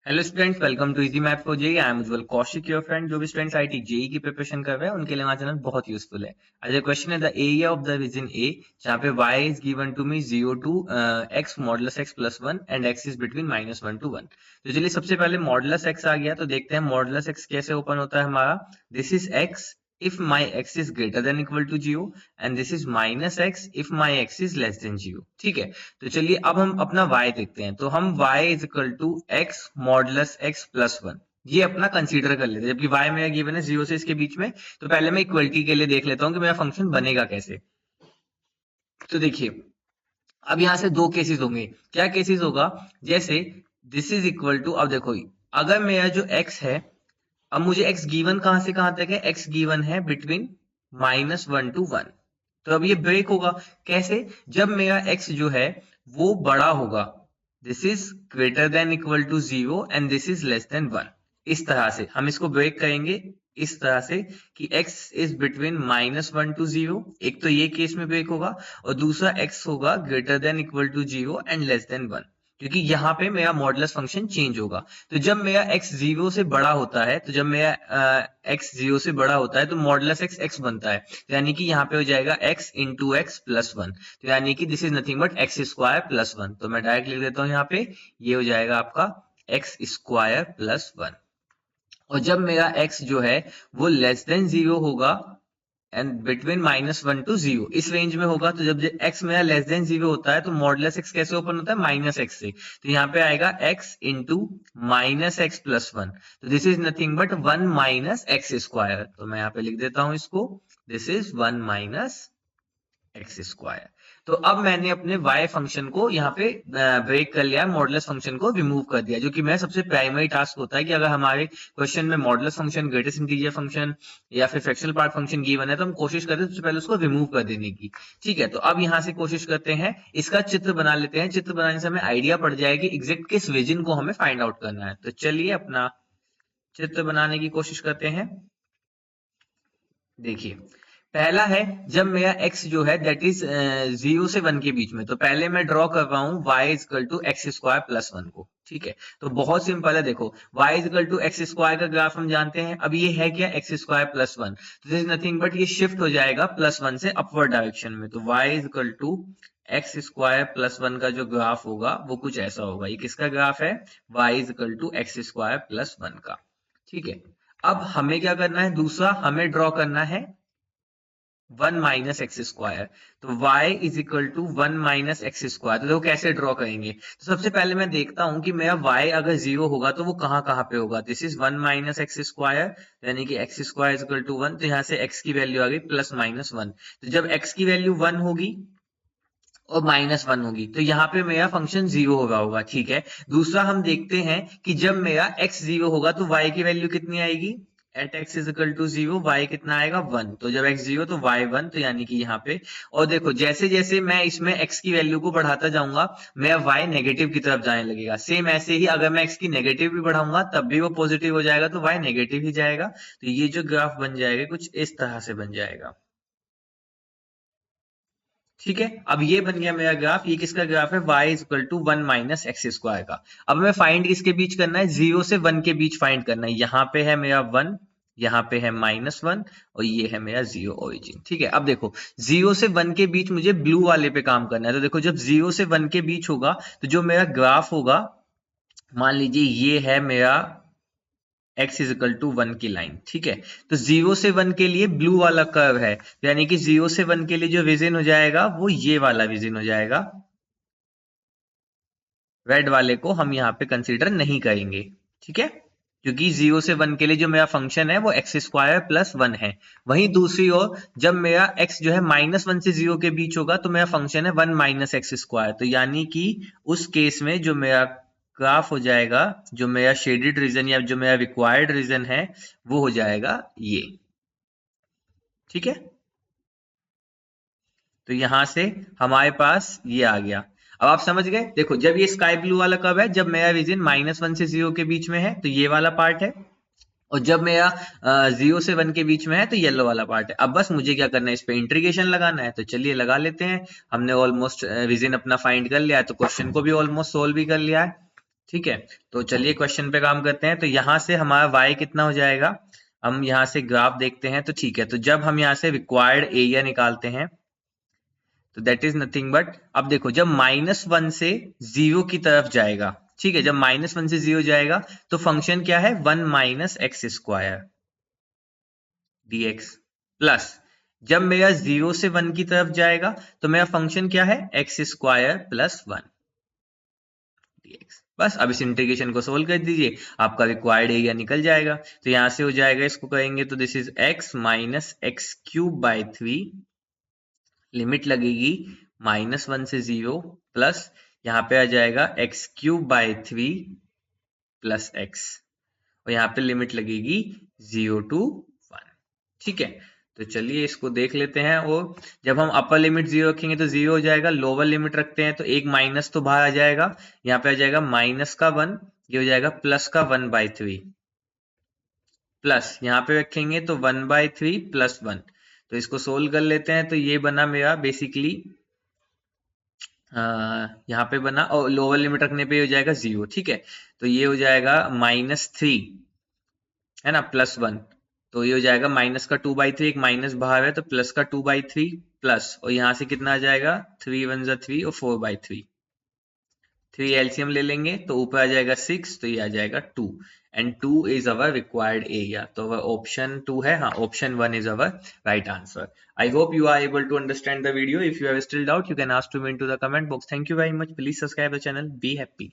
Hello students, welcome to easy math for JEE. I am Ujjwal Kaushik, your friend. जो भी students IIT JEE की preparation कर रहे हैं उनके लिए हमारा चैनल बहुत यूजफुल है। आज का क्वेश्चन है the area of the region A, जहाँ पे y is given to me 0 to x modulus x plus 1 and x is between -1 to 1। तो चलिए सबसे पहले मॉडुलस x आ गया तो देखते हैं मॉडुलस x कैसे ओपन होता है हमारा। This is x if my x is greater than equal to 0 and this is minus x if my x is less than 0। ठीक है, तो चलिए अब हम अपना y देखते हैं। तो हम y is equal to x modulus x plus 1 ये अपना कंसीडर कर लेते हैं, जबकि y मेरा गिवन है 0 से इसके बीच में। तो पहले मैं इक्वलिटी के लिए देख लेता हूँ कि मेरा फंक्शन बनेगा कैसे। तो देखिए, अब यहाँ से दो केसेस होंगे। क्या केसेस होगा? जैसे दिस इज इक्वल टू, अब देखो अगर मेरा जो x है, अब मुझे x गिवन कहां से कहां तक है? x गिवन है बिटवीन -1 टू 1। तो अब ये ब्रेक होगा कैसे? जब मेरा x जो है वो बड़ा होगा, this is greater than equal to 0 and this is less than 1। इस तरह से हम इसको ब्रेक करेंगे, इस तरह से कि x इज बिटवीन -1 टू 0। एक तो ये केस में ब्रेक होगा और दूसरा x होगा greater than equal to 0 and less than 1, क्योंकि यहाँ पे मेरा मॉडुलस फंक्शन चेंज होगा। तो जब मेरा x 0 से बड़ा होता है, तो जब मेरा x 0 से बड़ा होता है तो मॉडुलस x x बनता है। तो यानी कि यहाँ पे हो जाएगा x इंटू एक्स प्लस 1। तो यानी कि this is nothing but x square plus 1। तो मैं डायरेक्ट लिख देता हूँ यहाँ पे, ये हो जाएगा आपका एक्स स्क्वायर प्लस 1। और जब मेरा x जो है वो लेस देन 0 होगा एंड बिटवीन -1 टू 0 इस रेंज में होगा, तो जब x मेरा लेस देन 0 होता है तो मॉडुलस x कैसे ओपन होता है? -x से। तो यहाँ पे आएगा x इंटू -x प्लस 1। तो this is nothing but 1 minus x square. तो मैं यहाँ पे लिख देता हूँ इसको, this is 1 minus x square. तो अब मैंने अपने y फंक्शन को यहाँ पे ब्रेक कर लिया, मॉडुलस फंक्शन को रिमूव कर दिया, जो कि मेरा सबसे प्राइमरी टास्क होता है कि अगर हमारे क्वेश्चन में modulus function, greatest integer function या फिर फ्रैक्शनल पार्ट फंक्शन गिवन है तो हम कोशिश करते हैं सबसे पहले उसको रिमूव कर देने की। ठीक है, तो अब यहाँ से कोशिश करते हैं, इसका चित्र बना लेते हैं। चित्र बनाने से हमें आइडिया पड़ जाएगी एग्जैक्ट किस रीजन को हमें फाइंड आउट करना है। तो चलिए अपना चित्र बनाने की कोशिश करते हैं। देखिए, पहला है जब मेरा x जो है दैट इज 0 से 1 के बीच में। तो पहले मैं ड्रॉ कर रहा हूं y is equal to x square plus 1 को। ठीक है, तो बहुत सिंपल है। देखो y is equal to x square का ग्राफ हम जानते हैं। अब ये है क्या? X square plus 1। तो दिस इज नथिंग बट ये शिफ्ट हो जाएगा प्लस 1 से अपवर्ड डायरेक्शन में। तो y is equal to x square plus 1 का जो ग्राफ होगा वो कुछ ऐसा होगा। ये किसका ग्राफ है? y is equal to x square plus 1 का। ठीक है, अब हमें क्या करना है? दूसरा हमें ड्रॉ करना है 1 माइनस एक्स स्क्वायर। तो y is equal to 1 minus x square. तो देखो कैसे ड्रॉ करेंगे। तो सबसे पहले मैं देखता हूं कि मेरा y अगर 0 होगा तो वो कहां कहां पे होगा। This is 1 minus x square, यानी कि x square is equal to 1। तो यहाँ से x की वैल्यू आ गई प्लस माइनस 1। तो जब x की वैल्यू 1 होगी और -1 होगी तो यहाँ पे मेरा फंक्शन 0 होगा। ठीक है, दूसरा हम देखते हैं कि जब मेरा x 0 होगा तो y की वैल्यू कितनी आएगी? At x is equal to 0, y कितना आएगा? 1। तो जब x 0 तो y 1। तो यानी कि यहाँ पे, और देखो जैसे जैसे मैं इसमें x की वैल्यू को बढ़ाता जाऊंगा मेरा y नेगेटिव की तरफ जाने लगेगा। सेम ऐसे ही अगर मैं x की नेगेटिव भी बढ़ाऊंगा तब भी वो पॉजिटिव हो जाएगा, तो y नेगेटिव ही जाएगा। तो ये जो ग्राफ बन जाएगा कुछ इस तरह से बन जाएगा। ठीक है, अब ये बन गया मेरा ग्राफ। ये किसका ग्राफ है? y is equal to 1 minus x square का। अब हमें फाइंड किसके बीच करना है? 0 से 1 के बीच फाइंड करना है। यहाँ पे है मेरा 1, यहाँ पे है -1 और ये है मेरा 0 ओरिजिन। ठीक है, अब देखो 0 से 1 के बीच मुझे ब्लू वाले पे काम करना है। तो देखो जब 0 से 1 के बीच होगा तो जो मेरा ग्राफ होगा, मान लीजिए ये है मेरा x इज इक्वल टू 1 की लाइन। ठीक है, तो 0 से 1 के लिए ब्लू वाला कर्व है, तो यानी कि 0 से 1 के लिए जो रीजन हो जाएगा वो ये वाला रीजन हो जाएगा। रेड वाले को हम यहाँ पे कंसीडर नहीं करेंगे। ठीक है, क्योंकि 0 से 1 के लिए जो मेरा फंक्शन है वो एक्स स्क्वायर प्लस 1 है। वहीं दूसरी ओर जब मेरा x जो है -1 से 0 के बीच होगा तो मेरा फंक्शन है 1 माइनस एक्स स्क्वायर। तो यानी कि उस केस में जो मेरा ग्राफ हो जाएगा, जो मेरा शेडेड रीजन या जो मेरा रिक्वायर्ड रीजन है वो हो जाएगा ये। ठीक है, तो यहां से हमारे पास ये आ गया। अब आप समझ गए। देखो जब ये स्काई ब्लू वाला कर्व है, जब मेरा रीजन -1 से 0 के बीच में है तो ये वाला पार्ट है, और जब मेरा 0 से 1 के बीच में है तो येलो वाला पार्ट है। अब बस मुझे क्या करना है? इस पे इंटीग्रेशन लगाना है। तो चलिए लगा लेते हैं। हमने ऑलमोस्ट रीजन अपना फाइंड कर लिया है, तो क्वेश्चन को भी ऑलमोस्ट सोल्व भी कर लिया है। ठीक है, तो चलिए क्वेश्चन पे काम करते हैं। तो यहाँ से हमारा y कितना हो जाएगा, हम यहाँ से ग्राफ देखते हैं। तो ठीक है, तो जब हम यहाँ से रिक्वायर्ड एरिया निकालते हैं तो दैट इज नथिंग बट, अब देखो जब -1 से 0 की तरफ जाएगा, ठीक है, जब -1 से 0 जाएगा तो फंक्शन क्या है, 1 minus x square dx, plus जब मेरा 0 से 1 की तरफ जाएगा तो मेरा फंक्शन क्या है, एक्स स्क्वायर प्लस 1 dx। बस अब इस इंटीग्रेशन को सोल्व कर दीजिए, आपका रिक्वायर्ड एरिया निकल जाएगा। तो यहां से हो जाएगा, इसको करेंगे तो this is x minus x cube by 3, limit लगेगी -1 से 0, प्लस यहाँ पे आ जाएगा x cube by 3 plus x, और यहाँ पे लिमिट लगेगी 0 to 1। ठीक है, तो चलिए इसको देख लेते हैं। और जब हम अपर लिमिट 0 रखेंगे तो 0 हो जाएगा, लोअर लिमिट रखते हैं तो एक माइनस तो बाहर आ जाएगा, यहाँ पे आ जाएगा माइनस का 1, ये हो जाएगा प्लस का 1/3, प्लस यहाँ पे रखेंगे तो 1/3 प्लस 1। तो इसको सोल्व कर लेते हैं, तो ये बना मेरा बेसिकली यहाँ पे बना, और लोअर लिमिट रखने पे हो जाएगा 0। ठीक है, तो ये हो जाएगा -3 है ना, प्लस 1, तो ये हो जाएगा माइनस का 2/3, एक माइनस बाहर है तो प्लस का 2/3 प्लस, और यहाँ से कितना आ जाएगा, 3 1 जा 3 और 4/3, 3 एलसीएम ले लेंगे तो ऊपर आ जाएगा 6, तो ये आ जाएगा 2, and 2 is our required area. तो अवर ऑप्शन 2 है, हाँ option 1 is our right answer. I hope you are able to understand the video. If you have still doubt you can ask to me into the comment box. Thank you very much, please subscribe the channel, be happy.